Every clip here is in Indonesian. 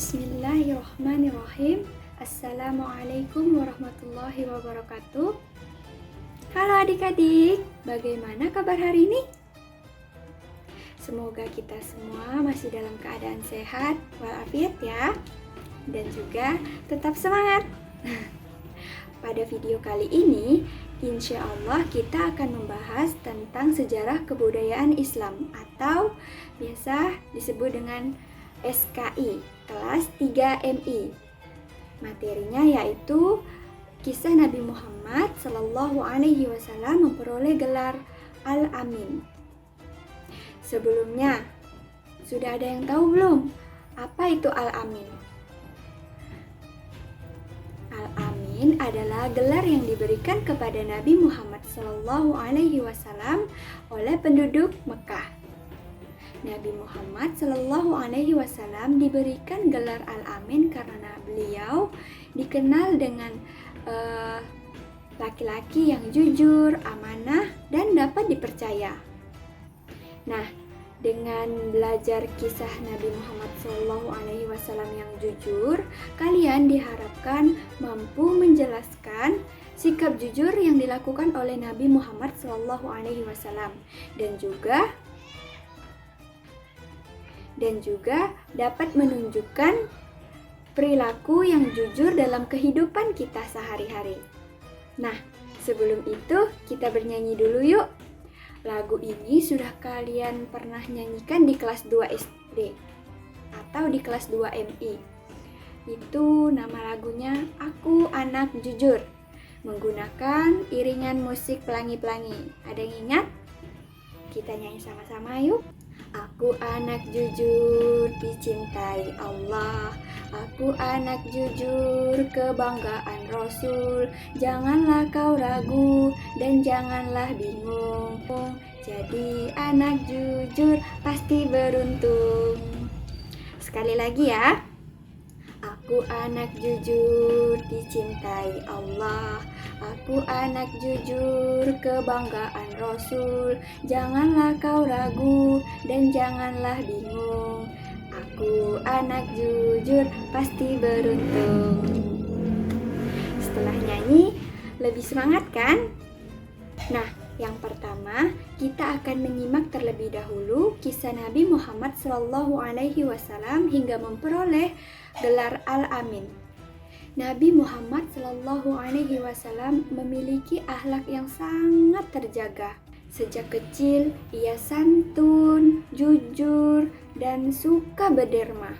Bismillahirrahmanirrahim. Assalamualaikum warahmatullahi wabarakatuh. Halo adik-adik, bagaimana kabar hari ini? Semoga kita semua masih dalam keadaan sehat walafiat ya, dan juga tetap semangat. Pada video kali ini, insya Allah kita akan membahas tentang sejarah kebudayaan Islam atau biasa disebut dengan SKI, kelas 3 MI. Materinya yaitu kisah Nabi Muhammad Sallallahu Alaihi Wasallam memperoleh gelar Al-Amin. Sebelumnya, sudah ada yang tahu belum apa itu Al-Amin? Al-Amin adalah gelar yang diberikan kepada Nabi Muhammad Sallallahu Alaihi Wasallam oleh penduduk Mekah. Nabi Muhammad Sallallahu Alaihi Wasallam diberikan gelar Al-Amin karena beliau dikenal dengan laki-laki yang jujur, amanah, dan dapat dipercaya. Nah, dengan belajar kisah Nabi Muhammad Sallallahu Alaihi Wasallam yang jujur, kalian diharapkan mampu menjelaskan sikap jujur yang dilakukan oleh Nabi Muhammad Sallallahu Alaihi Wasallam dan juga dapat menunjukkan perilaku yang jujur dalam kehidupan kita sehari-hari. Nah, sebelum itu kita bernyanyi dulu yuk. Lagu ini sudah kalian pernah nyanyikan di kelas 2 SD atau di kelas 2 MI. Itu nama lagunya Aku Anak Jujur, menggunakan iringan musik pelangi-pelangi. Ada yang ingat? Kita nyanyi sama-sama yuk. Aku anak jujur, dicintai Allah. Aku anak jujur, kebanggaan Rasul. Janganlah kau ragu dan janganlah bingung. Jadi anak jujur pasti beruntung. Sekali lagi ya. Aku anak jujur, dicintai Allah. Aku anak jujur, kebanggaan Rasul. Janganlah kau ragu dan janganlah bingung. Aku anak jujur, pasti beruntung. Setelah nyanyi, lebih semangat kan? Nah, yang pertama, kita akan menyimak terlebih dahulu kisah Nabi Muhammad Sallallahu Alaihi Wasallam hingga memperoleh gelar Al-Amin. Nabi Muhammad Sallallahu Alaihi Wasallam memiliki akhlak yang sangat terjaga. Sejak kecil, ia santun, jujur, dan suka berderma.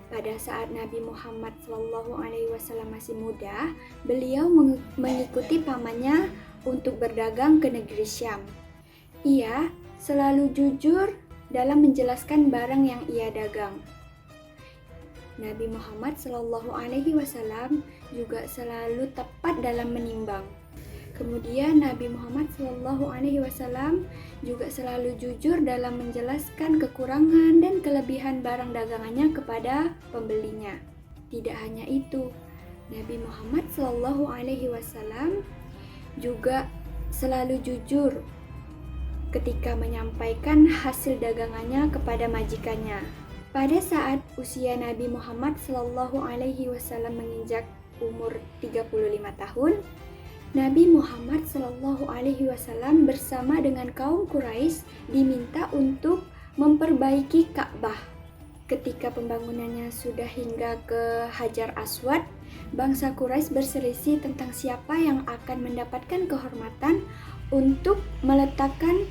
Pada saat Nabi Muhammad Sallallahu Alaihi Wasallam masih muda, beliau mengikuti pamannya untuk berdagang ke negeri Syam. Ia selalu jujur dalam menjelaskan barang yang ia dagang. Nabi Muhammad Sallallahu Alaihi Wasallam juga selalu tepat dalam menimbang. Kemudian Nabi Muhammad Sallallahu Alaihi Wasallam juga selalu jujur dalam menjelaskan kekurangan dan kelebihan barang dagangannya kepada pembelinya. Tidak hanya itu, Nabi Muhammad Sallallahu Alaihi Wasallam juga selalu jujur ketika menyampaikan hasil dagangannya kepada majikannya. Pada saat usia Nabi Muhammad Sallallahu Alaihi Wasallam menginjak umur 35 tahun, Nabi Muhammad Sallallahu Alaihi Wasallam bersama dengan kaum Quraisy diminta untuk memperbaiki Ka'bah. Ketika pembangunannya sudah hingga ke Hajar Aswad, bangsa Quraisy berselisih tentang siapa yang akan mendapatkan kehormatan untuk meletakkan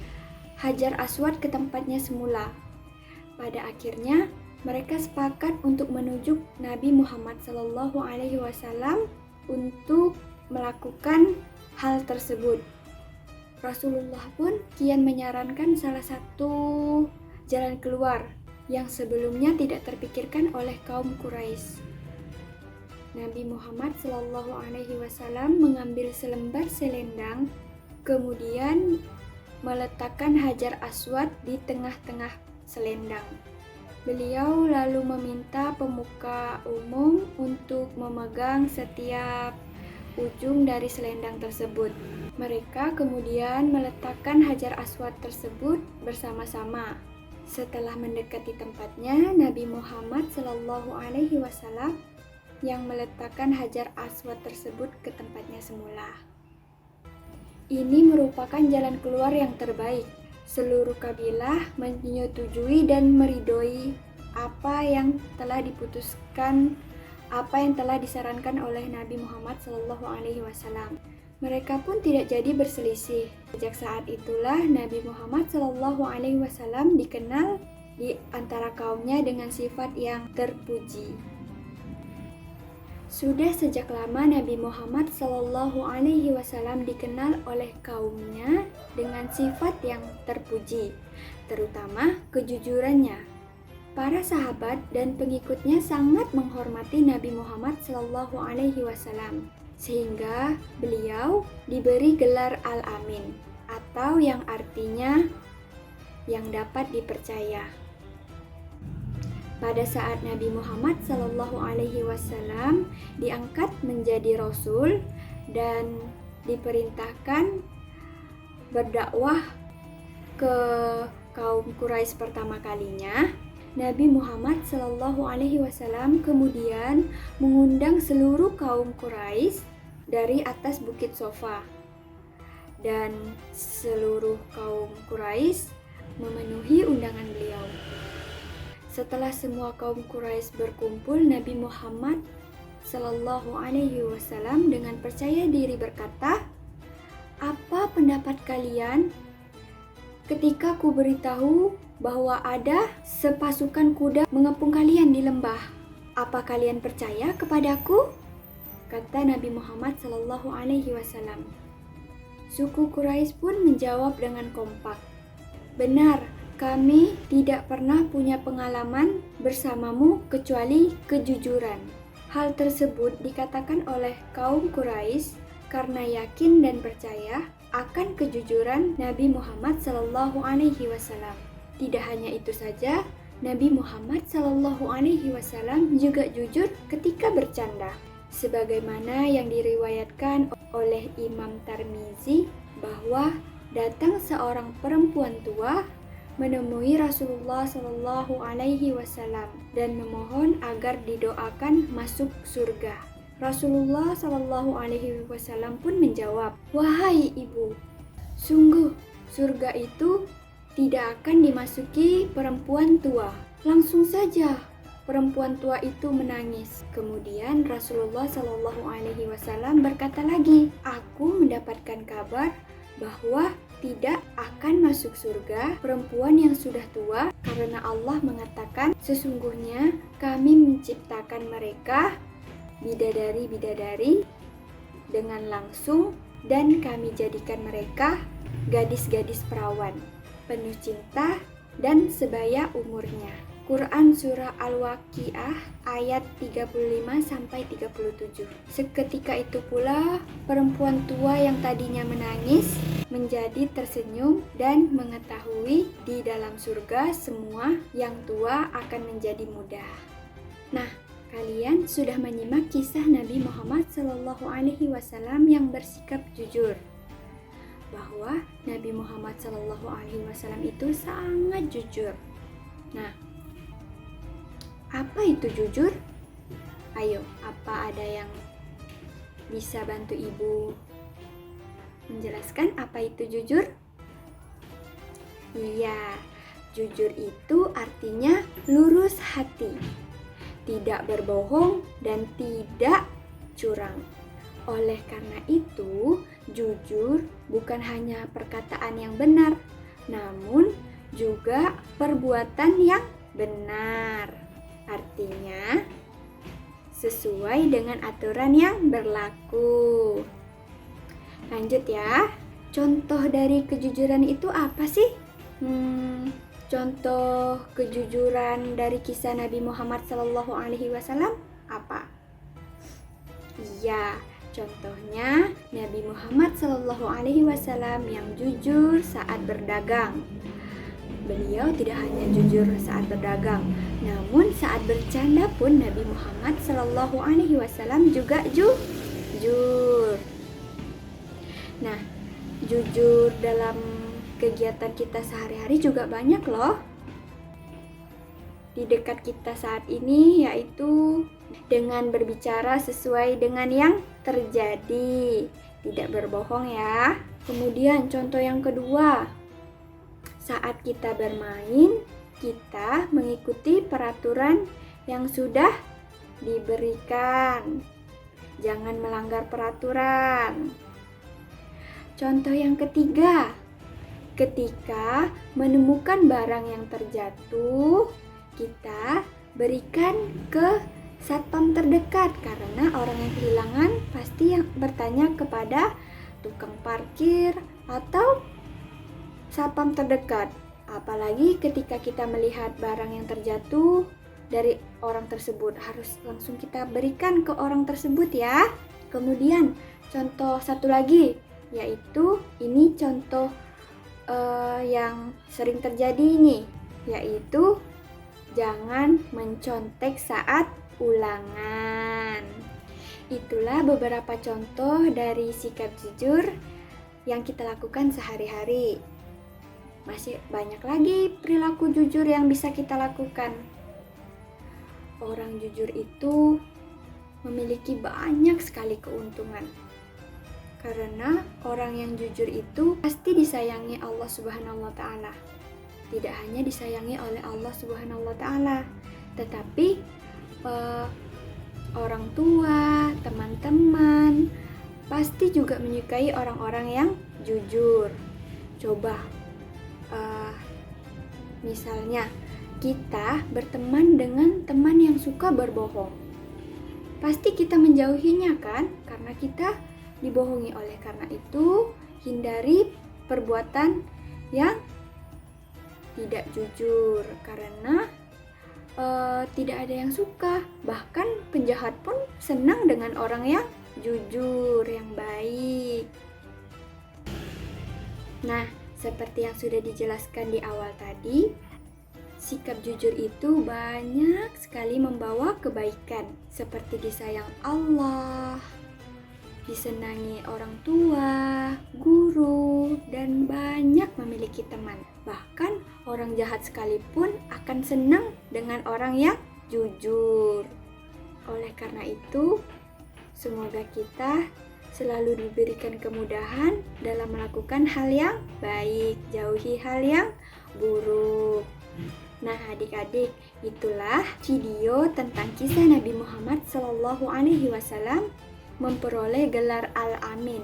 Hajar Aswad ke tempatnya semula. Pada akhirnya, mereka sepakat untuk menunjuk Nabi Muhammad Sallallahu Alaihi Wasallam untuk melakukan hal tersebut. Rasulullah pun kian menyarankan salah satu jalan keluar yang sebelumnya tidak terpikirkan oleh kaum Quraisy. Nabi Muhammad Sallallahu Alaihi Wasallam mengambil selembar selendang, kemudian meletakkan Hajar Aswad di tengah-tengah selendang. Beliau lalu meminta pemuka umum untuk memegang setiap ujung dari selendang tersebut. Mereka kemudian meletakkan Hajar Aswad tersebut bersama-sama. Setelah mendekati tempatnya, Nabi Muhammad Shallallahu Alaihi Wasallam yang meletakkan Hajar Aswad tersebut ke tempatnya semula. Ini merupakan jalan keluar yang terbaik. Seluruh kabilah menyetujui dan meridhoi apa yang telah disarankan oleh Nabi Muhammad Shallallahu Alaihi Wasallam. Mereka pun tidak jadi berselisih. Sejak saat itulah Nabi Muhammad Shallallahu Alaihi Wasallam dikenal di antara kaumnya dengan sifat yang terpuji. Sudah sejak lama Nabi Muhammad Shallallahu Alaihi Wasallam dikenal oleh kaumnya dengan sifat yang terpuji, terutama kejujurannya. Para sahabat dan pengikutnya sangat menghormati Nabi Muhammad Shallallahu Alaihi Wasallam, sehingga beliau diberi gelar Al-Amin, atau yang artinya yang dapat dipercaya. Pada saat Nabi Muhammad Shallallahu Alaihi Wasallam diangkat menjadi Rasul dan diperintahkan berdakwah ke kaum Quraisy pertama kalinya, Nabi Muhammad Shallallahu Alaihi Wasallam kemudian mengundang seluruh kaum Quraisy dari atas Bukit Sofa, dan seluruh kaum Quraisy memenuhi undangan beliau. Setelah semua kaum Quraisy berkumpul, Nabi Muhammad Shallallahu Alaihi Wasallam dengan percaya diri berkata, "Apa pendapat kalian ketika ku beritahu bahwa ada sepasukan kuda mengepung kalian di lembah? Apa kalian percaya kepadaku?" Kata Nabi Muhammad Shallallahu Alaihi Wasallam. Suku Quraisy pun menjawab dengan kompak, "Benar, kami tidak pernah punya pengalaman bersamamu kecuali kejujuran." Hal tersebut dikatakan oleh kaum Quraisy karena yakin dan percaya akan kejujuran Nabi Muhammad Shallallahu Alaihi Wasallam. Tidak hanya itu saja, Nabi Muhammad Shallallahu Alaihi Wasallam juga jujur ketika bercanda, sebagaimana yang diriwayatkan oleh Imam Tirmizi bahwa datang seorang perempuan tua menemui Rasulullah Shallallahu Alaihi Wasallam dan memohon agar didoakan masuk surga. Rasulullah Shallallahu Alaihi Wasallam pun menjawab, "Wahai ibu, sungguh surga itu tidak akan dimasuki perempuan tua." Langsung saja perempuan tua itu menangis. Kemudian Rasulullah Shallallahu Alaihi Wasallam berkata lagi, "Aku mendapatkan kabar bahwa tidak akan masuk surga perempuan yang sudah tua, karena Allah mengatakan, sesungguhnya kami menciptakan mereka bidadari-bidadari dengan langsung, dan kami jadikan mereka gadis-gadis perawan, penuh cinta dan sebaya umurnya." Quran Surah Al-Waqiah ayat 35-37. Seketika itu pula perempuan tua yang tadinya menangis menjadi tersenyum dan mengetahui di dalam surga semua yang tua akan menjadi muda. Nah, kalian sudah menyimak kisah Nabi Muhammad Shallallahu Alaihi Wasallam yang bersikap jujur, bahwa Nabi Muhammad Shallallahu Alaihi Wasallam itu sangat jujur. Nah, apa itu jujur? Ayo, apa ada yang bisa bantu ibu menjelaskan apa itu jujur? Iya, jujur itu artinya lurus hati, tidak berbohong dan tidak curang. Oleh karena itu, jujur bukan hanya perkataan yang benar, namun juga perbuatan yang benar. Artinya, sesuai dengan aturan yang berlaku. Lanjut ya. Contoh dari kejujuran itu apa sih? Contoh kejujuran dari kisah Nabi Muhammad Shallallahu Alaihi Wasallam apa? Iya, contohnya Nabi Muhammad Shallallahu Alaihi Wasallam yang jujur saat berdagang. Beliau tidak hanya jujur saat berdagang, namun saat bercanda pun Nabi Muhammad Shallallahu Alaihi Wasallam juga jujur. Nah, jujur dalam kegiatan kita sehari-hari juga banyak loh. di dekat kita saat ini, yaitu dengan berbicara sesuai dengan yang terjadi, tidak berbohong ya. Kemudian contoh yang kedua, saat kita bermain, kita mengikuti peraturan yang sudah diberikan. Jangan melanggar peraturan. Contoh yang ketiga, ketika menemukan barang yang terjatuh, kita berikan ke satpam terdekat, karena orang yang kehilangan pasti yang bertanya kepada tukang parkir atau satpam terdekat. Apalagi ketika kita melihat barang yang terjatuh dari orang tersebut, harus langsung kita berikan ke orang tersebut ya. Kemudian contoh satu lagi, yaitu ini contoh yang sering terjadi nih, yaitu jangan mencontek saat ulangan. Itulah beberapa contoh dari sikap jujur yang kita lakukan sehari-hari. Masih banyak lagi perilaku jujur yang bisa kita lakukan. Orang jujur itu memiliki banyak sekali keuntungan. Karena orang yang jujur itu pasti disayangi Allah Subhanahu wa Ta'ala. Tidak hanya disayangi oleh Allah Subhanahu wa Ta'ala, tetapi orang tua, teman-teman pasti juga menyukai orang-orang yang jujur. Coba misalnya kita berteman dengan teman yang suka berbohong, pasti kita menjauhinya kan, karena kita dibohongi. Oleh karena itu, hindari perbuatan yang tidak jujur, karena tidak ada yang suka. Bahkan penjahat pun senang dengan orang yang jujur, yang baik. Nah, seperti yang sudah dijelaskan di awal tadi, sikap jujur itu banyak sekali membawa kebaikan, seperti disayang Allah, disenangi orang tua, guru, dan banyak memiliki teman. Bahkan orang jahat sekalipun akan senang dengan orang yang jujur. Oleh karena itu, semoga kita selalu diberikan kemudahan dalam melakukan hal yang baik, jauhi hal yang buruk. Nah, adik-adik, itulah video tentang kisah Nabi Muhammad SAW memperoleh gelar Al-Amin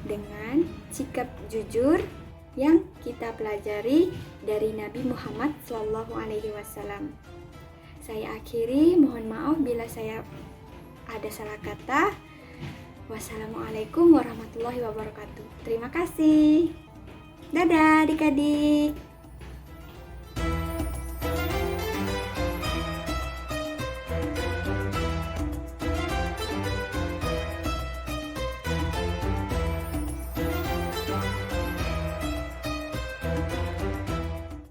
dengan sikap jujur yang kita pelajari dari Nabi Muhammad SAW. Saya akhiri, mohon maaf bila saya ada salah kata. Wassalamualaikum warahmatullahi wabarakatuh. Terima kasih. Dadah adik-adik.